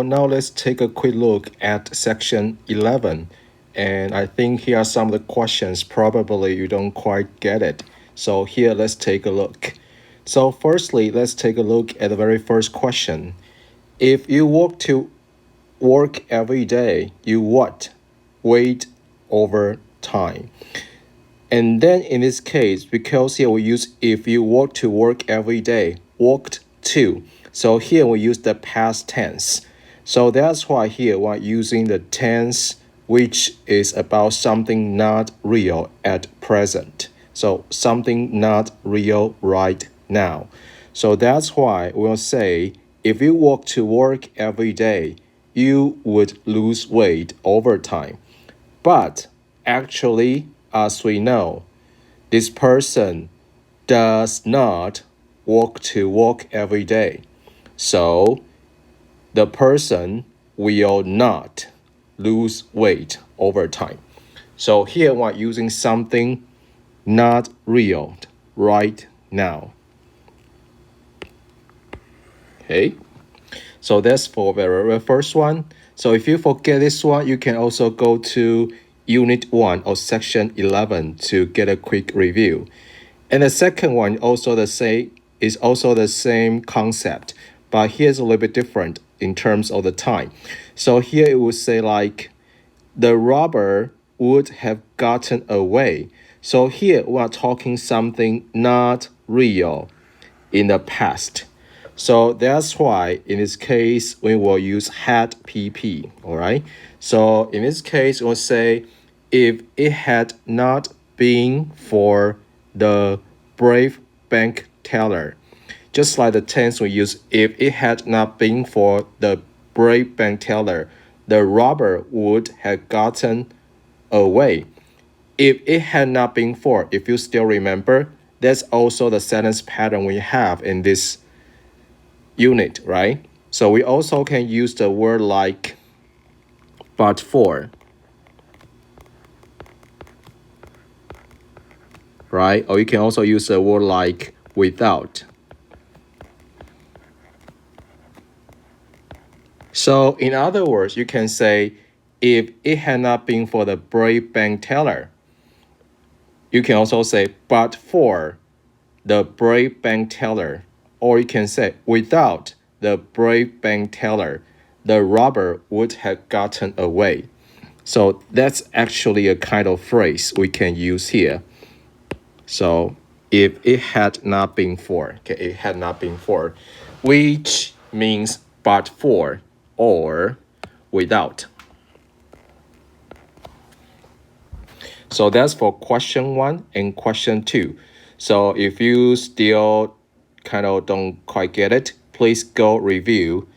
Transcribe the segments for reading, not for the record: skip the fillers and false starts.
Now let's take a quick look at section 11. And I think here are some of the questions. Probably you don't quite get it. So here, let's take a look. So firstly, let's take a look at the very first question. If you walk to work every day, you what? Wait over time. And then in this case, because here we use if you walk to work every day, walked to. So here we use the past tense. So that's why here we're using the tense which is about something not real at present. So something not real right now. So that's why we'll say if you walk to work every day, you would lose weight over time. But actually, as we know, this person does not walk to work every day. So the person will not lose weight over time. So here we're using something not real right now. Okay, so that's for the very first one. So if you forget this one, you can also go to Unit 1 or Section 11 to get a quick review. And the second one also is also the same concept, but here's a little bit different in terms of the time. So here it would say like the robber would have gotten away. So here we are talking something not real in the past. So that's why in this case we will use had PP, all right? So in this case we'll say if it had not been for the brave bank teller. Just like the tense we use, if it had not been for the brave bank teller, the robber would have gotten away. If it had not been for, if you still remember, that's also the sentence pattern we have in this unit, right? So we also can use the word like but for, right? Or you can also use the word like without. So in other words, you can say if it had not been for the brave bank teller. You can also say but for the brave bank teller. Or you can say without the brave bank teller, the robber would have gotten away. So that's actually a kind of phrase we can use here. So if it had not been for, okay, it had not been for, which means but for or without. So that's for question 1 and question 2. So if you still kind of don't quite get it, please go review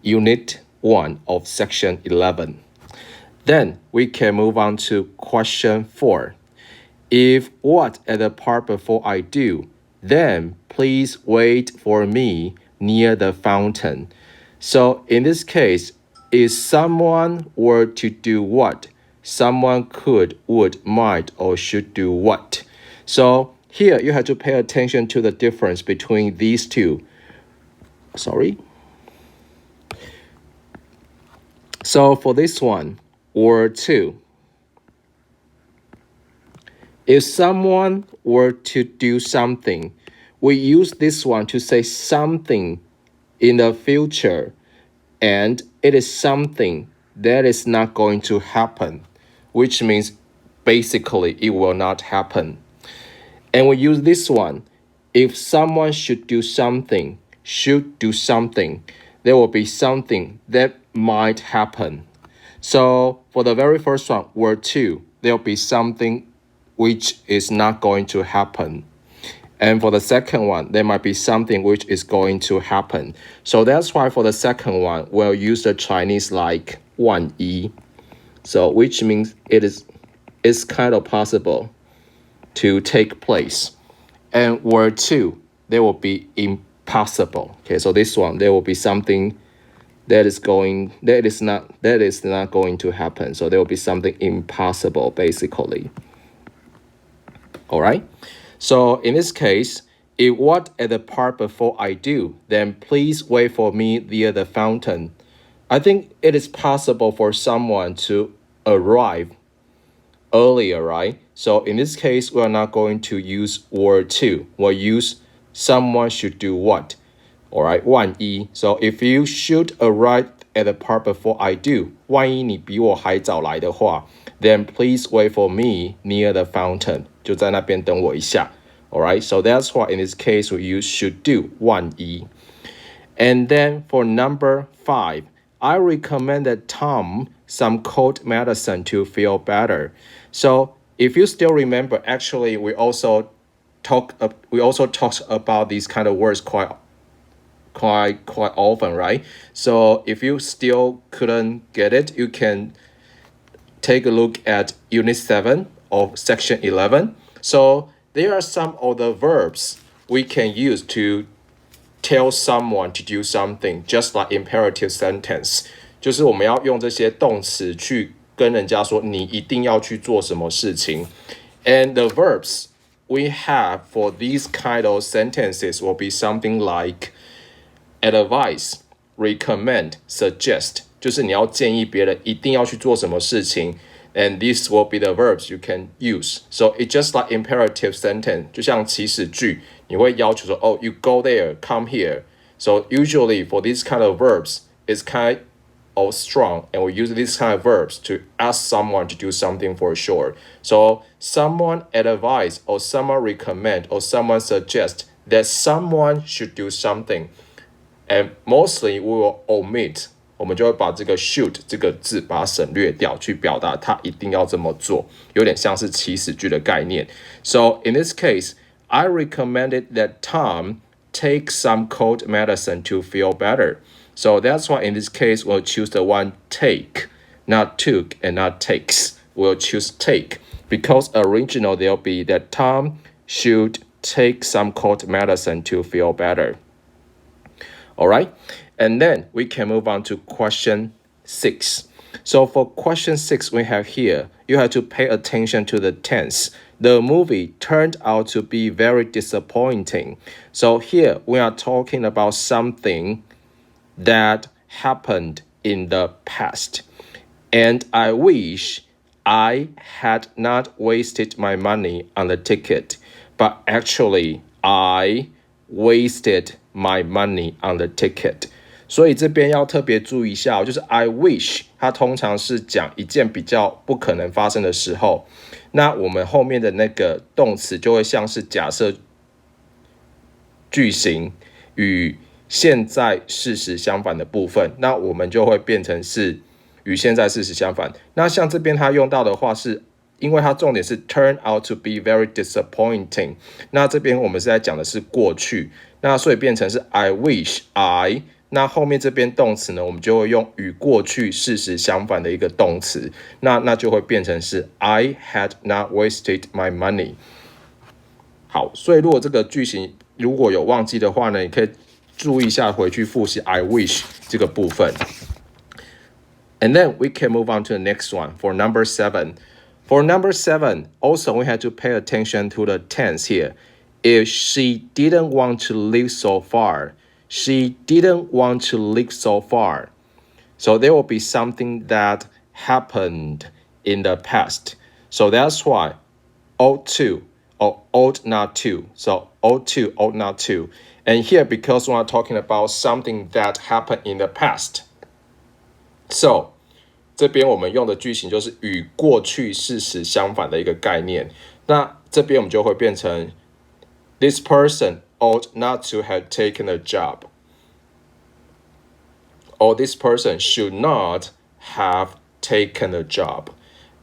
Unit 1 of Section 11. Then we can move on to question 4. If what at the part before I do, then please wait for me near the fountain. So in this case, if someone were to do what, someone could, would, might, or should do what. So here you have to pay attention to the difference between these two. So for this one, word 2. If someone were to do something, we use this one to say something in the future, and it is something that is not going to happen, which means basically it will not happen. And we use this one. If someone should do something, there will be something that might happen. So for the very first one, word 2, there will be something which is not going to happen. And for the second one, there might be something which is going to happen. So that's why for the second one, we'll use the Chinese like 1yi. So which means it's kind of possible to take place. And word 2, there will be impossible. Okay, so this one, there will be something that is not going to happen. So there will be something impossible, basically. All right. So in this case, if what at the part before I do, then please wait for me near the fountain. I think it is possible for someone to arrive earlier, right? So in this case, we are not going to use word to. We'll use someone should do what. All right, 万一. So if you should arrive at the park before I do, 万一你比我还早来的话, then please wait for me near the fountain. 就在那边等我一下. All right, so that's why in this case we use should do, 万一. And then for number 5, I recommended Tom some cold medicine to feel better. So if you still remember, actually we also talked about these kind of words quite often, right? So if you still couldn't get it, you can take a look at Unit 7 of Section 11. So there are some of the verbs we can use to tell someone to do something, just like imperative sentence. 就是我们要用这些动词去跟人家说你一定要去做什么事情。And the verbs we have for these kind of sentences will be something like advise, recommend, suggest. 就是你要建议别人一定要去做什么事情。And these will be the verbs you can use. So it's just like imperative sentence. 就像祈使句，你会要求说 oh, you go there, come here. So usually for these kind of verbs, it's kind of strong, and we use these kind of verbs to ask someone to do something for sure. So someone advise, or someone recommend, or someone suggest that someone should do something. And mostly we will omit, 我们就会把这个 should 这个字把它省略掉，去表达他一定要这么做，有点像是祈使句的概念。So in this case, I recommended that Tom take some cold medicine to feel better. So that's why in this case, we'll choose the one take, not took and not takes. We'll choose take because original there'll be that Tom should take some cold medicine to feel better. All right, and then we can move on to question 6. So for question 6, we have here, you have to pay attention to the tense. The movie turned out to be very disappointing. So here we are talking about something that happened in the past. And I wish I had not wasted my money on the ticket. But actually, I wasted my money on the ticket. 所以这边要特别注意一下，就是 I wish 它通常是讲一件比较不可能发生的时候，那我们后面的那个动词就会像是假设句型与现在事实相反的部分，那我们就会变成是与现在事实相反。那像这边它用到的话是因为它重点是 turn out to be very disappointing， 那这边我们是在讲的是过去，那所以变成是 I wish I， 那后面这边动词呢，我们就会用与过去事实相反的一个动词，那就会变成是 I had not wasted my money。 好，所以如果这个句型如果有忘记的话呢，你可以注意一下回去复习 I wish 这个部分。And then we can move on to the next one for number 7. For number 7, also we had to pay attention to the tense here. If she didn't want to live so far, she didn't want to live so far. So there will be something that happened in the past. So that's why ought to or ought not to. So ought to, ought not to. And here, because we're talking about something that happened in the past. So这边我们用的句型就是与过去事实相反的一个概念。那这边我们就会变成 This person ought not to have taken a job. Or this person should not have taken a job.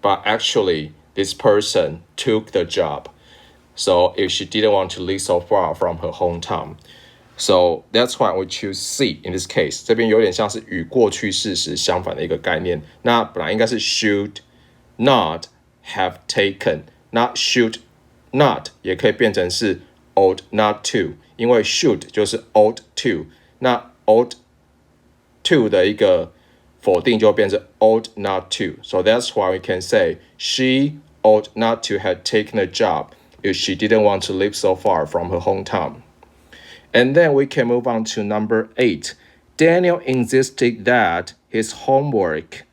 But actually, this person took the job. So if she didn't want to live so far from her hometown. So that's why we choose C in this case. 这边有点像是与过去事实相反的一个概念。那本来应该是 should not have taken. 那 should not 也可以变成是 ought not to. 因为 should 就是 ought to. 那 ought to 的一个否定就变成 ought not to. So that's why we can say she ought not to have taken a job if she didn't want to live so far from her hometown. And then we can move on to number 8. Daniel insisted that his homework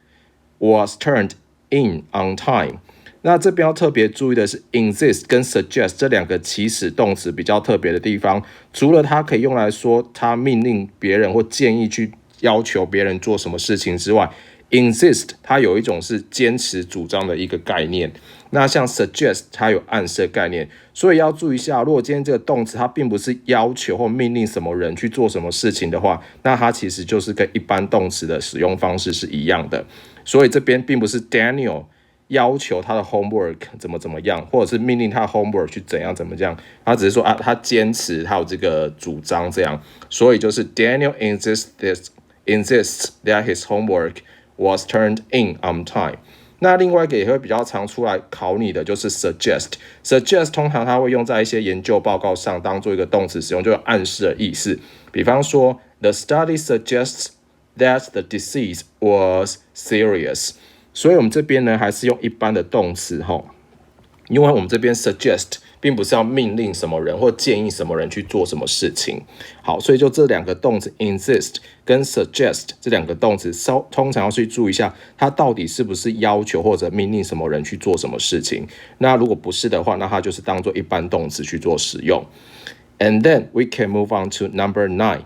was turned in on time。那这边要特别注意的是 insist 跟 suggest 这两个起始动词比较特别的地方，除了它可以用来说他命令别人或建议去要求别人做什么事情之外， insist 它有一种是坚持主张的一个概念。那像 suggest 它有暗示的概念，所以要注意一下，如果今天这个动词它并不是要求或命令什么人去做什么事情的话，那它其实就是跟一般动词的使用方式是一样的。所以这边并不是 Daniel 要求他的 homework 怎么样，或者是命令他的 homework 去怎样，他只是说他坚持他有这个主张这样，所以就是 Daniel insists that his homework was turned in on time。那另外一个也会比较常出来考你的就是 suggest 通常它会用在一些研究报告上当做一个动词使用，就有暗示的意思。比方说 The study suggests that the disease was serious。 所以我们这边呢还是用一般的动词因为我们这边 suggest 并不是要命令什么人或建议什么人去做什么事情。好，所以就这两个动词 insist 跟 suggest 这两个动词通常要去注意一下，它到底是不是要求或者命令什么人去做什么事情。那如果不是的话，那它就是当做一般动词去做使用。And then we can move on to number 9.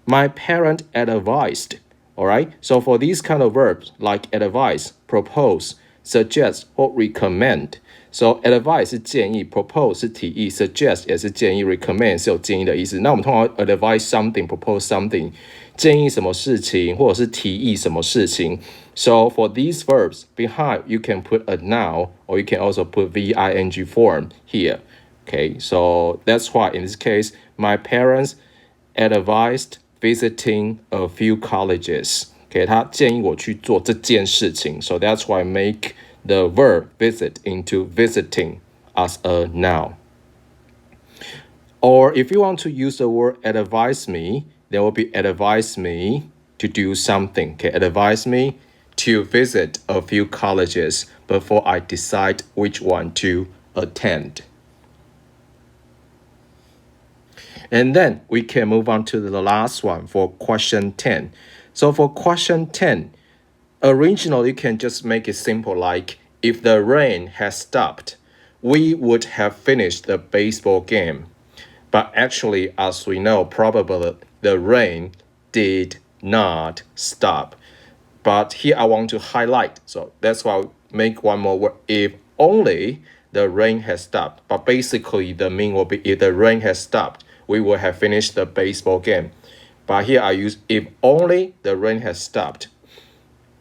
My parent advised. Alright, so for these kind of verbs like advise, propose, suggest, or recommend.So advise 是建议 propose 是提议 suggest 也是建议 recommend 是有建议的意思。那我们通常 advise something propose something 建议什么事情或者是提议什么事情。So for these verbs behind you can put a noun or you can also put VING form here. Okay, so that's why in this case my parents advised visiting a few colleges. Okay, 他建议我去做这件事情。So that's why I make the verb visit into visiting as a noun. Or if you want to use the word advise me, there will be advise me to do something. Okay, advise me to visit a few colleges before I decide which one to attend. And then we can move on to the last one for question 10. So for question 10, originally you can just make it simple like, if the rain has stopped, we would have finished the baseball game. But actually, as we know, probably the rain did not stop. But here I want to highlight, so that's why I make one more word, if only the rain has stopped. But basically the meaning will be, if the rain has stopped, we would have finished the baseball game. But here I use, if only the rain has stopped,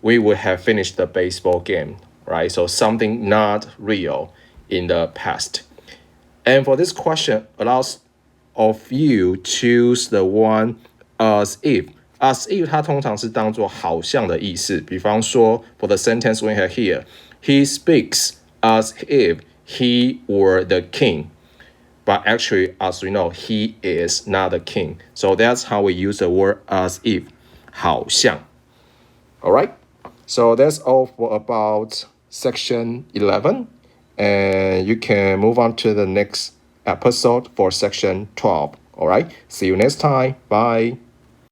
we would have finished the baseball game, right? So something not real in the past. And for this question, allows of you choose the one as if. As if 它通常是当作好像的意思。比方说 for the sentence we have here, he speaks as if he were the king. But actually, as we know, he is not the king. So that's how we use the word as if, 好像. All right? So that's all for about section 11. And you can move on to the next episode for section 12. All right? See you next time. Bye.